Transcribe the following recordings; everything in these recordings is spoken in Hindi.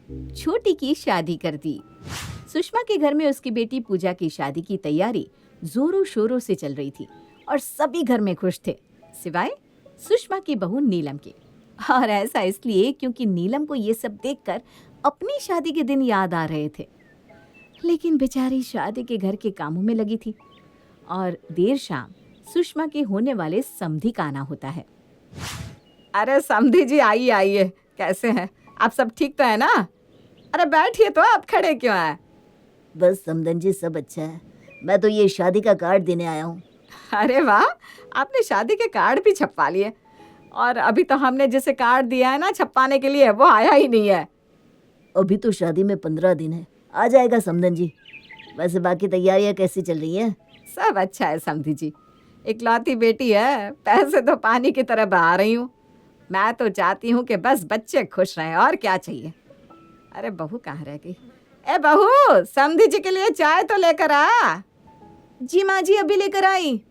छोटी की शादी कर दी। सुषमा के घर में उसकी बेटी पूजा की शादी की तैयारी जोरों शोरों से चल रही थी और सभी घर में खुश थे, सिवाय सुषमा की बहू नीलम के। और ऐसा इसलिए क्योंकि नीलम को ये सब देखकर अपनी शादी के दिन याद आ रहे थे। लेकिन बेचारी शादी के घर के कामों में लगी थी और देर शाम सुषमा के होने वाले समधी का आना होता है। अरे समधी जी, आइए आइए, कैसे हैं आप? सब ठीक तो है ना? अरे बैठिए, तो आप खड़े क्यों हैं? बस समधन जी, सब अच्छा है। मैं तो ये शादी का कार्ड देने आया हूँ। अरे वाह, आपने शादी के कार्ड भी छपवा लिए। और अभी तो हमने जिसे कार्ड दिया है ना छपवाने के लिए, वो आया ही नहीं है। अभी तो शादी में 15 दिन है, आ जाएगा समधन जी। वैसे बाकी तैयारियां कैसी चल रही हैं? सब अच्छा है समधी जी, इकलौती बेटी है, पैसे तो पानी की तरह बहा रही हूँ। मैं तो चाहती हूँ कि बस बच्चे खुश रहें, और क्या चाहिए। अरे बहू कहाँ रह गई? ए बहू, समधी जी के लिए चाय तो लेकर आ। जी माँ जी, अभी लेकर आई।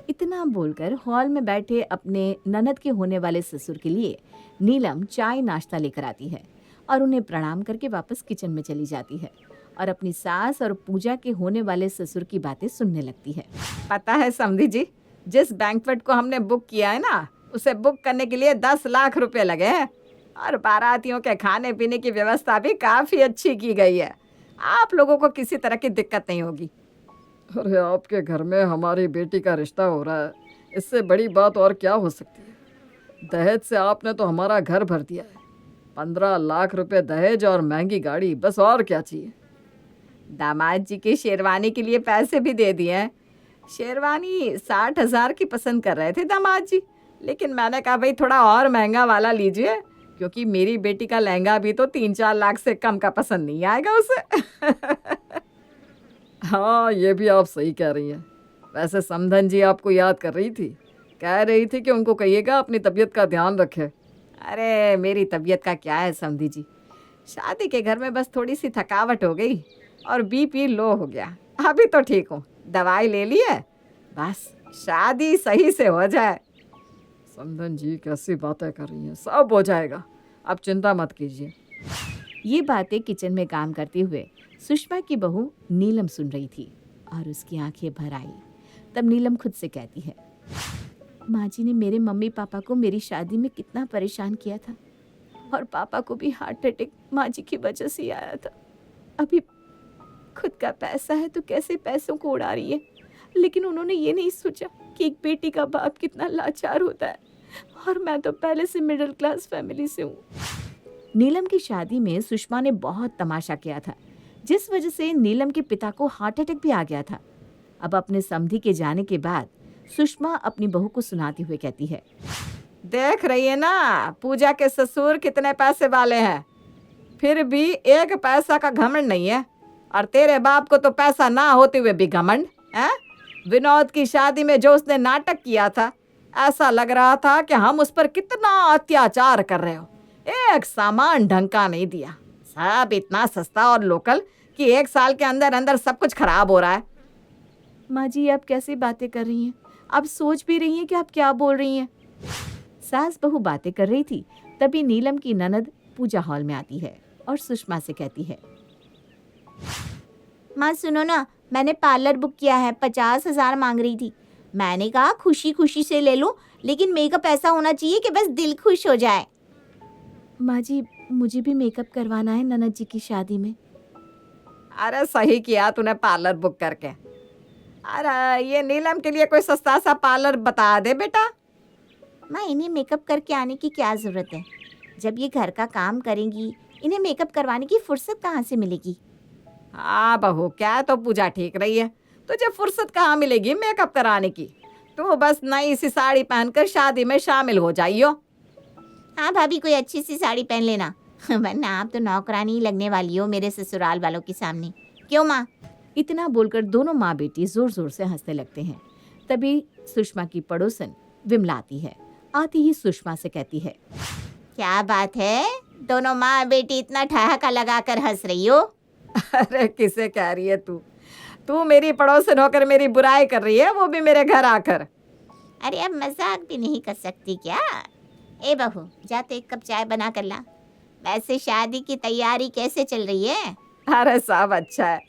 इतना बोलकर हॉल में बैठे अपने ननद के होने वाले ससुर के लिए नीलम चाय नाश्ता लेकर आती है और उन्हें प्रणाम करके वापस किचन में चली जाती है और अपनी सास और पूजा के होने वाले ससुर की बातें सुनने लगती है। पता है समधी जी, जिस बैंक्वेट को हमने बुक किया है ना, उसे बुक करने के लिए 10 लाख रुपए लगे हैं और बारातियों के खाने पीने की व्यवस्था भी काफ़ी अच्छी की गई है। आप लोगों को किसी तरह की दिक्कत नहीं होगी। अरे आपके घर में हमारी बेटी का रिश्ता हो रहा है, इससे बड़ी बात और क्या हो सकती है? दहेज से आपने तो हमारा घर भर दिया है। 15 लाख रुपए दहेज और महंगी गाड़ी, बस और क्या चाहिए? दामाद जी की शेरवानी के लिए पैसे भी दे दिए हैं। शेरवानी 60,000 की पसंद कर रहे थे दामाद जी, लेकिन मैंने कहा भाई थोड़ा और महंगा वाला लीजिए, क्योंकि मेरी बेटी का लहंगा भी तो 3-4 लाख से कम का पसंद नहीं आएगा उसे। हाँ, ये भी आप सही कह रही हैं। वैसे समधन जी आपको याद कर रही थी, कह रही थी कि उनको कहिएगा अपनी तबीयत का ध्यान रखे। अरे मेरी तबीयत का क्या है समधी जी, शादी के घर में बस थोड़ी सी थकावट हो गई और बीपी लो हो गया। अभी तो ठीक हूँ, दवाई ले ली है, बस शादी सही से हो जाए। समधन जी कैसी बातें कर रही हैं, सब हो जाएगा, आप चिंता मत कीजिए। ये बातें किचन में काम करते हुए सुषमा की बहू नीलम सुन रही थी और उसकी आंखें भर आई। तब नीलम खुद से कहती है, माँ जी ने मेरे मम्मी पापा को मेरी शादी में कितना परेशान किया था और पापा को भी हार्ट अटैक माँ जी की वजह से ही आया था। अभी खुद का पैसा है तो कैसे पैसों को उड़ा रही है, लेकिन उन्होंने ये नहीं सोचा कि एक बेटी का बाप कितना लाचार होता है, और मैं तो पहले से मिडिल क्लास फैमिली से हूँ। नीलम की शादी में सुषमा ने बहुत तमाशा किया था, जिस वजह से नीलम के पिता को हार्ट अटैक भी आ गया था। अब अपने समधी के जाने के बाद सुषमा अपनी बहू को सुनाती हुए कहती है, देख रही है ना पूजा के ससुर कितने पैसे वाले हैं, फिर भी एक पैसा का घमंड नहीं है। और तेरे बाप को तो पैसा ना होते हुए भी घमंड है। विनोद की शादी में जो उसने नाटक किया था, ऐसा लग रहा था कि हम उस पर कितना अत्याचार कर रहे हो। एक सामान ढंग का नहीं दिया, सब इतना सस्ता और लोकल कि 1 साल के अंदर अंदर सब कुछ खराब हो रहा है। माँ जी आप कैसी बातें कर रही हैं? आप सोच भी रही हैं कि आप क्या बोल रही हैं? सास बहू बातें कर रही थी, तभी नीलम की ननद पूजा हॉल में आती है और सुषमा से कहती है, माँ सुनो ना, मैंने पार्लर बुक किया है, 50,000 मांग रही थी। मैंने कहा खुशी खुशी से ले लो, लेकिन मेकअप ऐसा होना चाहिए कि बस दिल खुश हो जाए। माँ जी मुझे भी मेकअप करवाना है ननद जी की शादी में। अरे सही किया तूने पार्लर बुक करके। अरे ये नीलम के लिए कोई सस्ता सा पार्लर बता दे बेटा। माँ इन्हें मेकअप करके आने की क्या ज़रूरत है? जब ये घर का काम करेंगी, इन्हें मेकअप करवाने की फुर्सत कहाँ से मिलेगी? हाँ बहू, क्या तो पूजा ठीक रही है, तुझे फुर्सत कहाँ मिलेगी मेकअप कराने की? तू बस नई सी साड़ी पहनकर शादी में शामिल हो जाइयो। हाँ भाभी, कोई अच्छी सी साड़ी पहन लेना, वरना आप तो नौकरानी ही लगने वाली हो मेरे ससुराल वालों के सामने। क्यों माँ? इतना बोलकर दोनों माँ बेटी जोर जोर से हंसने लगते हैं। तभी सुषमा की पड़ोसन विमला आती है। आती ही सुषमा से कहती है, क्या बात है, दोनों माँ बेटी इतना ठहाका लगा कर हंस रही हो? अरे किसे कह रही है तू? तू मेरी पड़ोसन होकर मेरी बुराई कर रही है, वो भी मेरे घर आकर। अरे अब मजाक भी नहीं कर सकती क्या? ए बहू, जा तो 1 कप चाय बना कर ला। वैसे शादी की तैयारी कैसे चल रही है? अरे सब अच्छा है,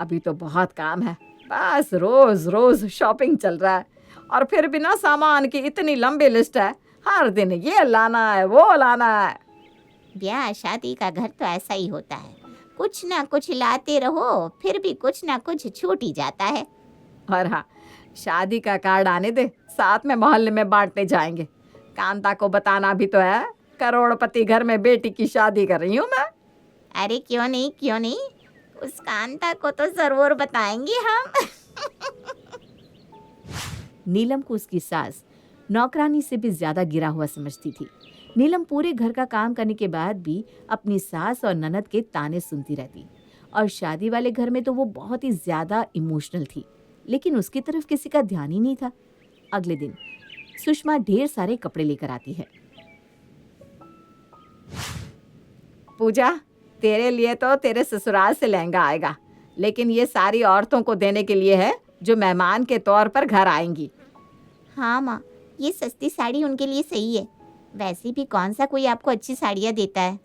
अभी तो बहुत काम है, बस रोज रोज शॉपिंग चल रहा है। और फिर भी ना सामान की इतनी लंबी लिस्ट है, हर दिन ये लाना है वो लाना है। ब्याह शादी का घर तो ऐसा ही होता है, कुछ ना कुछ लाते रहो, फिर भी कुछ ना कुछ छूट ही जाता है। और हाँ, शादी का कार्ड आने दे, साथ में मोहल्ले में बांटने जाएंगे। कांता को बताना भी तो है, करोड़पति घर में बेटी की शादी कर रही हूँ मैं। अरे क्यों नहीं क्यों नहीं, उस कांता को तो जरूर बताएंगे हम। नीलम को उसकी सास नौकरानी से भी ज्यादा गिरा हुआ समझती थी। नीलम पूरे घर का काम करने के बाद भी अपनी सास और ननद के ताने सुनती रहती, और शादी वाले घर में तो वो बहुत ही ज्यादा इमोशनल थी, लेकिन उसकी तरफ किसी का ध्यान ही नहीं था। अगले दिन सुषमा ढेर सारे कपड़े लेकर आती है। पूजा, तेरे लिए तो तेरे ससुराल से लहंगा आएगा, लेकिन ये सारी औरतों को देने के लिए है जो मेहमान के तौर पर घर आएंगी। हाँ माँ, ये सस्ती साड़ी उनके लिए सही है। वैसे भी कौन सा कोई आपको अच्छी साड़ियाँ देता है।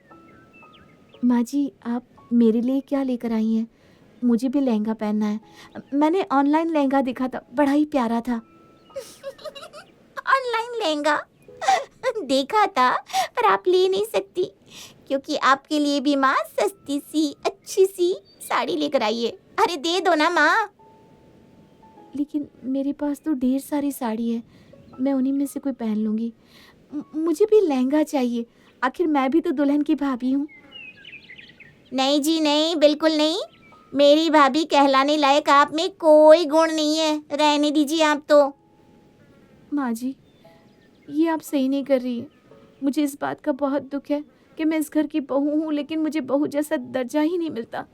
माँ जी, आप मेरे लिए क्या लेकर आई हैं? मुझे भी लहंगा पहनना है। मैंने ऑनलाइन लहंगा देखा था, बड़ा ही प्यारा था। ऑनलाइन लहंगा देखा था, पर आप ले नहीं सकती, क्योंकि आपके लिए भी माँ सस्ती सी अच्छी सी साड़ी लेकर आई है। अरे दे दो ना माँ। लेकिन मेरे पास तो ढेर सारी साड़ी है, मैं उन्हीं में से कोई पहन लूँगी। मुझे भी लहंगा चाहिए, आखिर मैं भी तो दुल्हन की भाभी हूँ। नहीं जी नहीं, बिल्कुल नहीं। मेरी भाभी कहलाने लायक आप में कोई गुण नहीं है, रहने दीजिए आप तो। माँ जी, ये आप सही नहीं कर रही है। मुझे इस बात का बहुत दुख है कि मैं इस घर की बहू हूँ, लेकिन मुझे बहू जैसा दर्जा ही नहीं मिलता।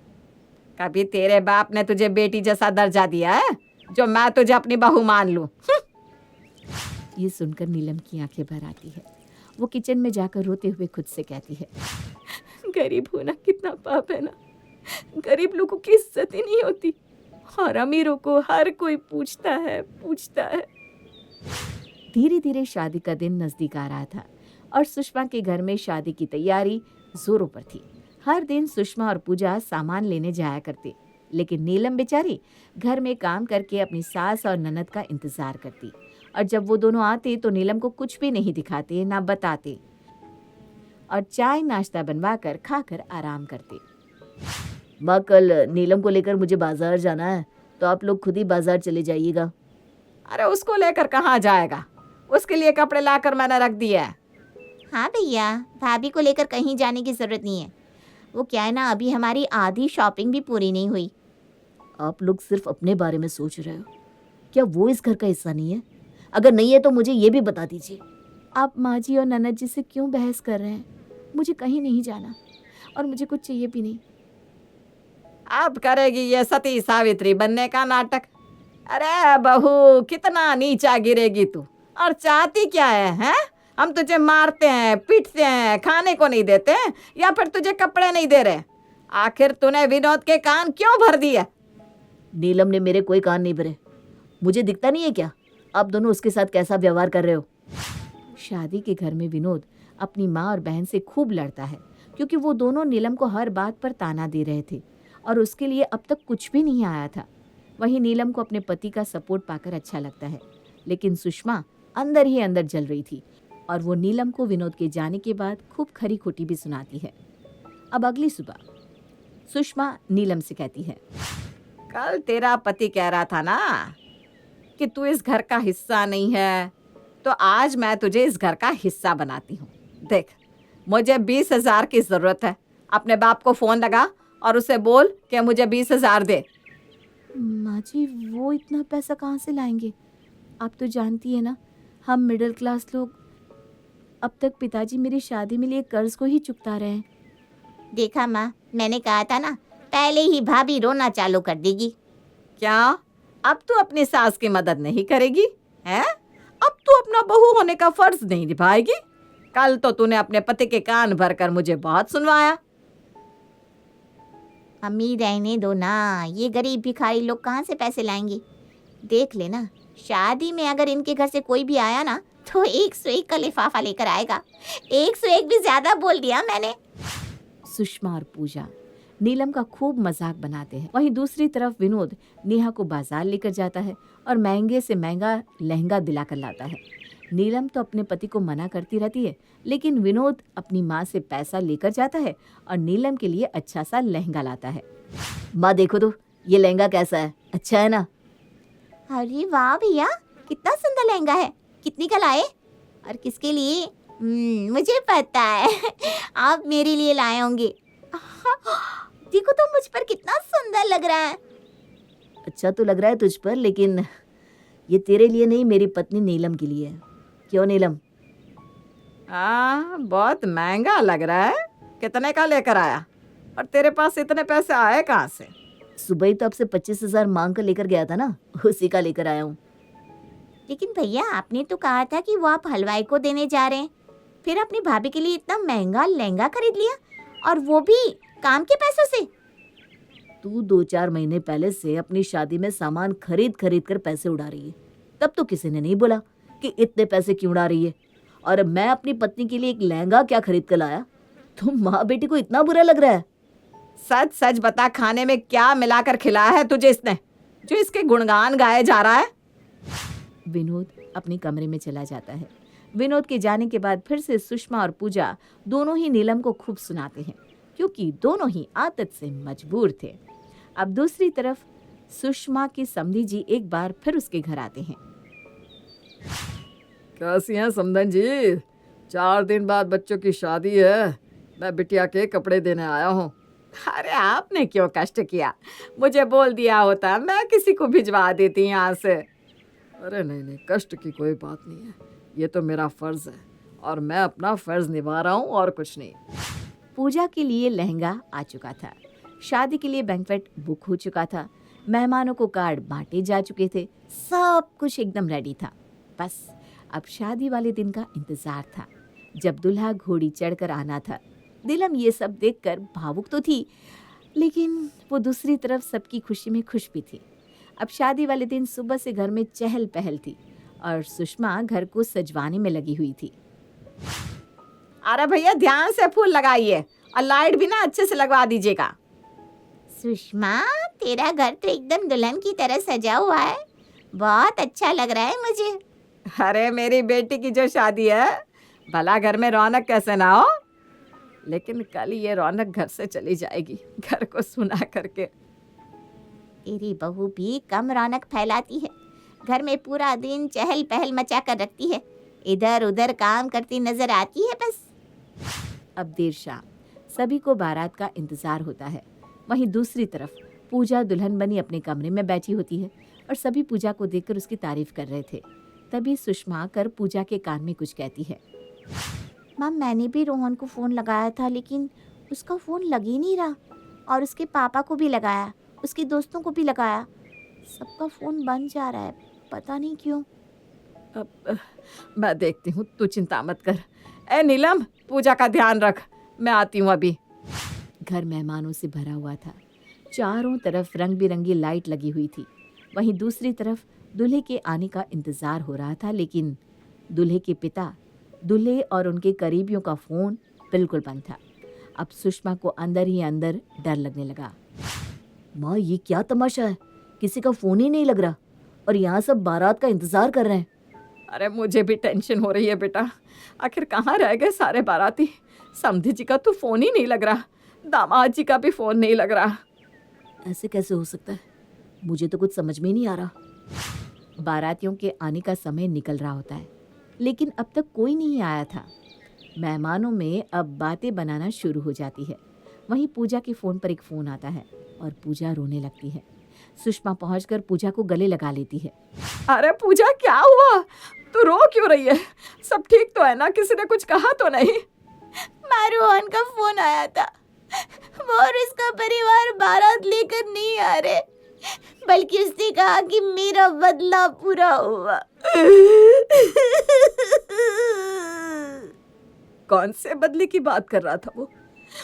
कभी तेरे बाप ने तुझे बेटी जैसा दर्जा दिया है जो मैं तुझे अपनी बहू मान लूं? ये सुनकर नीलम की आंखें भर आती है। वो किचन में जाकर रोते हुए खुद से कहती है, गरीब होना कितना पाप है ना। गरीब लोगों की इज्जत ही नहीं होती, और अमीरों को हर कोई पूछता है। धीरे धीरे शादी का दिन नजदीक आ रहा था, और सुषमा के घर में शादी की तैयारी जोरों पर थी। हर दिन सुषमा और पूजा सामान लेने जाया करते, लेकिन नीलम बेचारी घर में काम करके अपनी सास और ननद का इंतजार करती, और जब वो दोनों आते तो नीलम को कुछ भी नहीं दिखाते ना बताते, और चाय नाश्ता बनवाकर खाकर आराम करते। माँ, कल नीलम को लेकर मुझे बाजार जाना है, तो आप लोग खुद ही बाजार चले जाइएगा। अरे उसको लेकर कहाँ जाएगा, उसके लिए कपड़े लाकर मैंने रख दिए है। हाँ भैया, भाभी को लेकर कहीं जाने की जरूरत नहीं है। वो क्या है ना, अभी हमारी आधी शॉपिंग भी पूरी नहीं हुई। आप लोग सिर्फ अपने बारे में सोच रहे हो, क्या वो इस घर का हिस्सा नहीं है? अगर नहीं है तो मुझे ये भी बता दीजिए। आप माँ जी और ननद जी से क्यों बहस कर रहे हैं? मुझे कहीं नहीं जाना, और मुझे कुछ चाहिए भी नहीं। अब करेगी ये सती सावित्री बनने का नाटक? अरे बहू, कितना नीचा गिरेगी तू, और चाहती क्या है, हैं? हम तुझे मारते हैं, पीटते हैं, खाने को नहीं देते, या फिर तुझे कपड़े नहीं दे रहे? आखिर तूने विनोद के कान क्यों भर दिए? नीलम ने मेरे कोई कान नहीं भरे। मुझे दिखता नहीं है क्या आप दोनों उसके साथ कैसा व्यवहार कर रहे हो? शादी के घर में विनोद अपनी माँ और बहन से खूब लड़ता है, क्योंकि वो दोनों नीलम को हर बात पर ताना दे रहे थे, और उसके लिए अब तक कुछ भी नहीं आया था। वहीं नीलम को अपने पति का सपोर्ट पाकर अच्छा लगता है, लेकिन सुषमा अंदर ही अंदर जल रही थी, और वो नीलम को विनोद के जाने के बाद खूब खरी खोटी भी सुनाती है। अब अगली सुबह सुषमा नीलम से कहती है, कल तेरा पति कह रहा था ना कि तू इस घर का हिस्सा नहीं है, तो आज मैं तुझे इस घर का हिस्सा बनाती हूँ। देख, मुझे 20,000 की ज़रूरत है। अपने बाप को फ़ोन लगा और उसे बोल कि मुझे 20,000 दे। माँ जी, वो इतना पैसा कहाँ से लाएंगे? आप तो जानती है ना, हम मिडिल क्लास लोग। अब तक पिताजी मेरी शादी में लिए कर्ज को ही चुकता रहे हैं। देखा माँ, मैंने कहा था ना, पहले ही भाभी रोना चालू कर देगी। क्या अब तू अपनी सास की मदद नहीं करेगी हैं? अब तू अपना बहू होने का फर्ज नहीं निभाएगी? कल तो तूने अपने पति के कान भरकर मुझे बहुत सुनवाया। अम्मी रहने दो ना, ये गरीब भिखारी लोग कहाँ से पैसे लाएंगे? देख लेना, शादी में अगर इनके घर से कोई भी आया ना, तो 101 का लिफाफा लेकर आएगा। 101 भी ज्यादा बोल दिया मैंने। सुषमा और पूजा नीलम का खूब मजाक बनाते हैं। वहीं दूसरी तरफ विनोद नेहा को बाजार लेकर जाता है और महंगे से महंगा लहंगा दिलाकर लाता है। नीलम तो अपने पति को मना करती रहती है, लेकिन विनोद अपनी माँ से पैसा लेकर जाता है और नीलम के लिए अच्छा सा लहंगा लाता है। माँ देखो तो ये लहंगा कैसा है, अच्छा है ना? अरे वाह भैया, कितना सुंदर लहंगा है। कितने का लाए और किसके लिए? मुझे पता है आप मेरे लिए लाए होंगे। देखो तो मुझ पर कितना सुंदर लग रहा है। अच्छा तो लग रहा है तुझ पर, लेकिन ये तेरे लिए नहीं, मेरी पत्नी नीलम के लिए है। क्यों नीलम? बहुत महंगा लग रहा है। कितने का लेकर आया? और तेरे पास इतने पैसे आए कहाँ से? सुबह ही तो आपसे 25,000 मांग कर लेकर गया था ना, उसी का लेकर आया हूँ। लेकिन भैया आपने तो कहा था कि वो आप हलवाई को देने जा रहे हैं, फिर अपनी भाभी के लिए इतना महंगा लहंगा खरीद लिया, और वो भी काम के पैसों से। तू 2-4 महीने पहले से अपनी शादी में सामान खरीद खरीद कर पैसे उड़ा रही है। तब तो किसी ने नहीं बोला कि इतने पैसे क्यों उड़ा रही है। और मैं अपनी पत्नी के लिए एक लहंगा क्या खरीद कर लाया? तुम माँ बेटी को इतना बुरा लग रहा है? सच सच बता, खाने में क्या मिलाकर खिलाया है तुझे इसने, जो इसके गुणगान गाए जा रहा है? विनोद अपने कमरे में चला जाता है। विनोद के जाने के बाद फिर से सुषमा और पूजा दोनों ही नीलम को खूब सुनाते हैं, क्योंकि दोनों ही आदत से मजबूर थे। अब दूसरी तरफ सुषमा के समधी जी एक बार फिर उसके घर आते हैं। कैसी हैं समधन जी? 4 दिन बाद बच्चों की शादी है, मैं बिटिया के कपड़े देने आया हूँ। अरे आपने क्यों कष्ट किया, मुझे बोल दिया होता, मैं किसी को भिजवा देती यहाँ से। अरे नहीं नहीं, कष्ट की कोई बात नहीं है, ये तो मेरा फर्ज है और मैं अपना फर्ज निभा रहा हूँ और कुछ नहीं। पूजा के लिए लहंगा आ चुका था, शादी के लिए बैंक्वेट बुक हो चुका था, मेहमानों को कार्ड बांटे जा चुके थे, सब कुछ एकदम रेडी था। बस अब शादी वाले दिन का इंतजार था, जब दुल्हा घोड़ी चढ़कर आना था। नीलम ये सब देखकर भावुक तो थी, लेकिन वो दूसरी तरफ सबकी खुशी में खुश भी थी। अब शादी वाले दिन सुबह से घर में चहल पहल थी और सुषमा घर को सजवाने में लगी हुई थी। अरे भैया ध्यान से फूल लगाइए और लाइट भी ना अच्छे से लगवा दीजिएगा। सुषमा, तेरा घर तो एकदम दुल्हन की तरह सजा हुआ है, बहुत अच्छा लग रहा है मुझे। अरे मेरी बेटी की जो शादी है, भला घर में रौनक कैसे ना हो, लेकिन कल ये रौनक घर से चली जाएगी, घर को सुना करके। तेरी बहू भी कम रौनक फैलाती है, घर में पूरा दिन चहल पहल मचा कर रखती है, इधर उधर काम करती नजर आती है बस। अब देर शाम सभी को बारात का इंतजार होता है। वहीं दूसरी तरफ पूजा दुल्हन बनी अपने कमरे में बैठी होती है और सभी पूजा को देखकर उसकी तारीफ कर रहे थे। तभी सुषमा आकर पूजा के कान में कुछ कहती है। माँ, मैंने भी रोहन को फ़ोन लगाया था, लेकिन उसका फ़ोन लग ही नहीं रहा, और उसके पापा को भी लगाया, उसके दोस्तों को भी लगाया, सबका फ़ोन बंद जा रहा है, पता नहीं क्यों। अब मैं देखती हूँ, तू चिंता मत कर। ए नीलम, पूजा का ध्यान रख, मैं आती हूँ अभी। घर मेहमानों से भरा हुआ था, चारों तरफ रंग बिरंगी लाइट लगी हुई थी। वहीं दूसरी तरफ दूल्हे के आने का इंतजार हो रहा था, लेकिन दूल्हे के पिता, दूल्हे और उनके करीबियों का फ़ोन बिल्कुल बंद था। अब सुषमा को अंदर ही अंदर डर लगने लगा। माँ ये क्या तमाशा है, किसी का फोन ही नहीं लग रहा और यहाँ सब बारात का इंतजार कर रहे हैं। अरे मुझे भी टेंशन हो रही है बेटा, आखिर कहाँ रह गए सारे बाराती? समधी जी का तो फ़ोन ही नहीं लग रहा, दामाद जी का भी फ़ोन नहीं लग रहा। ऐसे कैसे हो सकता है, मुझे तो कुछ समझ में ही नहीं आ रहा। बारातियों के आने का समय निकल रहा होता है, लेकिन अब तक कोई नहीं आया था। मेहमानों में अब बातें बनाना शुरू हो जाती है। वहीं पूजा के फ़ोन पर एक फ़ोन आता है और पूजा रोने लगती है। सुषमा पहुंचकर पूजा को गले लगा लेती है। अरे पूजा, क्या हुआ? तू रो क्यों रही है? सब ठीक तो है ना? किसी ने कुछ कहा तो नहीं? माँ, रोहन का फ़ोन आया था, वो और उसका परिवार बारात लेकर नहीं आ रहे, बल्कि उसने कहा कि मेरा बदला पूरा हुआ। कौन से बदले की बात कर रहा था वो?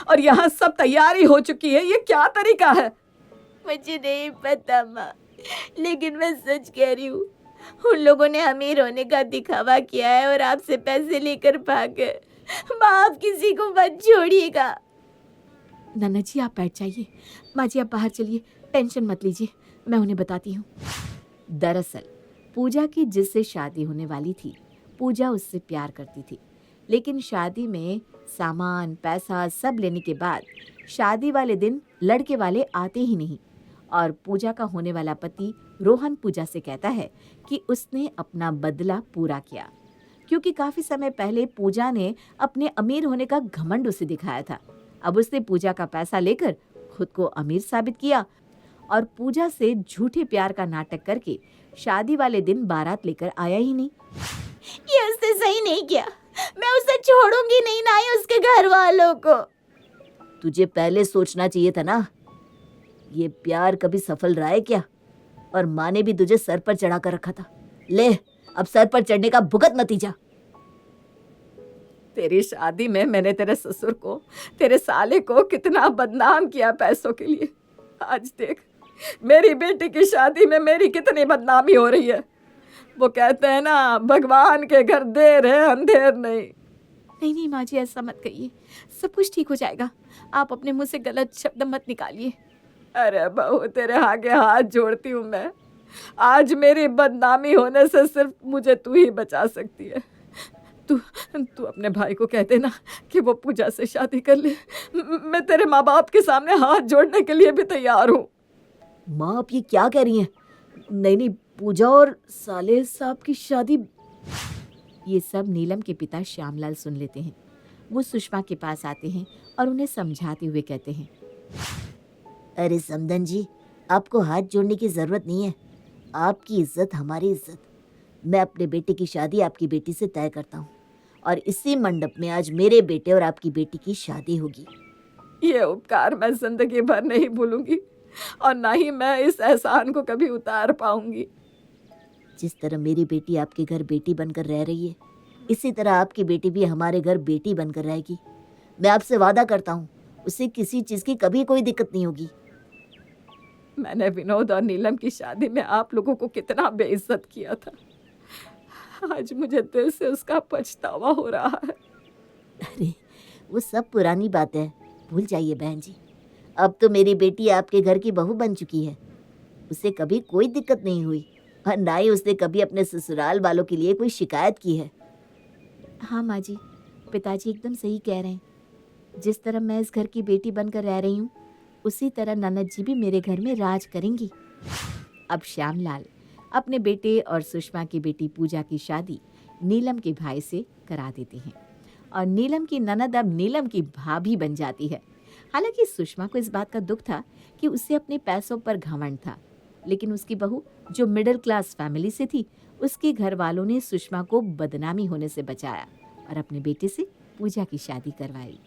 और यहाँ सब तैयारी हो चुकी है, ये क्या तरीका है? मुझे नहीं पता माँ, लेकिन मैं सच कह रही हूँ, उन लोगों ने हमें रोने का दिखावा किया है और आपसे पैसे लेकर भाग गए। माँ, आप किसी को मत छोड़िएगा। नन्ना जी आप बैठ जाइए, माँ जी आप बाहर चलिए, टेंशन मत लीजिए, मैं उन्हें बताती हूँ। दरअसल पूजा की जिससे शादी होने वाली थी, पूजा उससे प्यार करती थी, लेकिन शादी में सामान पैसा सब लेने के बाद शादी वाले दिन लड़के वाले आते ही नहीं और पूजा का होने वाला पति रोहन पूजा से कहता है कि उसने अपना बदला पूरा किया, क्योंकि काफी समय पहले पूजा ने अपने अमीर होने का घमंड उसे दिखाया था। अब उसने पूजा का पैसा लेकर खुद को अमीर साबित किया और पूजा से झूठे प्यार का नाटक करके शादी वाले दिन बारात लेकर आया ही नहीं। ये उसने सही नहीं किया, मैं उसे छोड़ूंगी नहीं, ना ही उसके घर वालों को। तुझे पहले सोचना चाहिए था ना, ये प्यार कभी सफल रहा है क्या? और माँ ने भी तुझे सर पर चढ़ा कर रखा था। ले अब सर पर चढ़ने का भुगत नतीजा। तेरी शादी में मैंने तेरे ससुर को, तेरे साले को कितना बदनाम किया पैसों के लिए। आज देख मेरी बेटी की शादी में मेरी कितनी बदनामी हो रही है। वो कहते हैं ना, भगवान के घर देर है अंधेर नहीं। नहीं नहीं माँ जी ऐसा मत कहिए, सब कुछ ठीक हो जाएगा, आप अपने मुंह से गलत शब्द मत निकालिए। अरे बहू तेरे आगे हाथ जोड़ती हूँ मैं, आज मेरी बदनामी होने से सिर्फ मुझे तू ही बचा सकती है। तू अपने भाई को कह देना कि वो पूजा से शादी कर ले। मैं तेरे माँ बाप के सामने हाथ जोड़ने के लिए भी तैयार हूँ। माँ आप ये क्या कह रही हैं? नहीं नहीं, पूजा और साले साहब की शादी। ये सब नीलम के पिता श्यामलाल सुन लेते हैं। वो सुषमा के पास आते हैं और उन्हें समझाते हुए कहते हैं, अरे समधन जी, आपको हाथ जोड़ने की जरूरत नहीं है। आपकी इज्जत हमारी इज्जत। मैं अपने बेटे की शादी आपकी बेटी से तय करता हूँ और इसी मंडप में आज मेरे बेटे और आपकी बेटी की शादी होगी। ये उपकार मैं जिंदगी भर नहीं भूलूंगी और ना ही मैं इस एहसान को कभी उतार पाऊंगी। जिस तरह मेरी बेटी आपके घर बेटी बनकर रह रही है, इसी तरह आपकी बेटी भी हमारे घर बेटी बनकर रहेगी। मैं आपसे वादा करता हूँ, उसे किसी चीज की कभी कोई दिक्कत नहीं होगी। मैंने विनोद और नीलम की शादी में आप लोगों को कितना बेइज्जत किया था। आज मुझे दिल से उसका पछतावा हो रहा है। अरे वो सब पुरानी बात है, भूल जाइए बहन जी। अब तो मेरी बेटी आपके घर की बहू बन चुकी है। उसे कभी कोई दिक्कत नहीं हुई और ना ही उसने कभी अपने ससुराल वालों के लिए कोई शिकायत की है। हाँ माँ जी, पिताजी एकदम सही कह रहे हैं। जिस तरह मैं इस घर की बेटी बनकर रह रही हूँ, उसी तरह ननद जी भी मेरे घर में राज करेंगी। अब श्यामलाल अपने बेटे और सुषमा की बेटी पूजा की शादी नीलम के भाई से करा देते हैं और नीलम की ननद अब नीलम की भाभी बन जाती है। हालांकि सुषमा को इस बात का दुख था कि उसे अपने पैसों पर घमंड था, लेकिन उसकी बहू जो मिडिल क्लास फैमिली से थी, उसके घर वालों ने सुषमा को बदनामी होने से बचाया और अपने बेटे से पूजा की शादी करवाई।